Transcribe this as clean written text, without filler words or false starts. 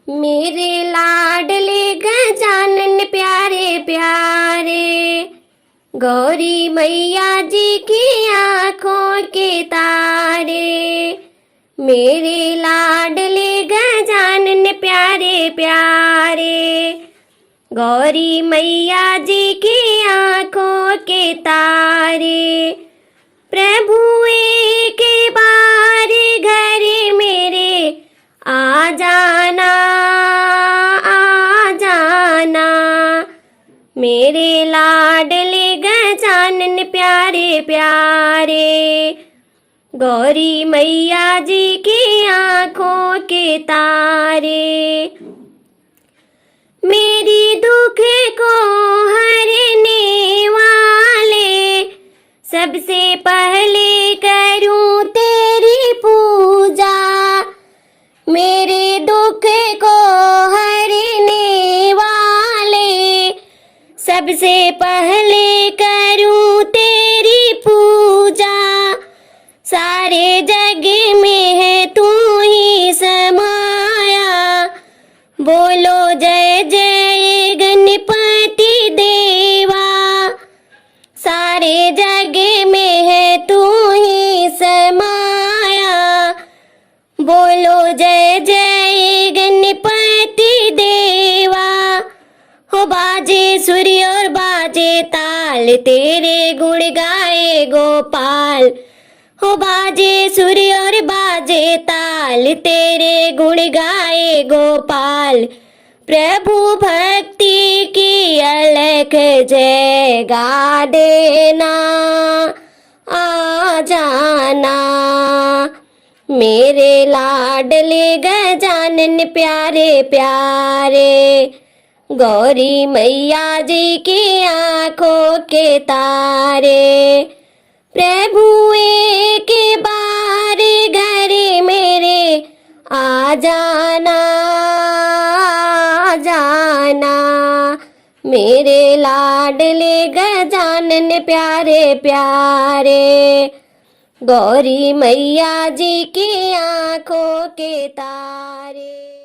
मेरे लाडले गजानन प्यारे प्यारे, गौरी मैया जी की आंखों के तारे। मेरे लाडले गजानन प्यारे प्यारे, गौरी मैया जी की आंखों के तारे। प्रभु एक बार घर मेरे आ जाना, आ जाना। मेरे लाडले गजानन प्यारे प्यारे, गौरी मैया जी की आंखों के तारे। मेरी दुख को हरने वाले, सबसे पहले करूं तेरी पूजा। मेरे दुख को हरने वाले, सबसे पहले करूं तेरी पूजा। सारे जग में है तू ही समाया, बोलो जय जय गणपति देवा। सारे जग में है तू ही समाया, बोलो जय जय गणपति देवा। हो बाजे सूर्य और बाजे ताल, तेरे गुण गाए गोपाल। हो बाजे सूर्य और बाजे ताल, तेरे गुण गाए गोपाल। प्रभु भक्ति की अलख जय गा देना, आ जाना। मेरे लाडले गजानन प्यारे प्यारे, गौरी मैया जी की आंखों के तारे। प्रभु एक बार घर मेरे आ जाना, आ जाना। मेरे लाडले गजानन प्यारे प्यारे, गौरी मैया जी की आंखों के तारे।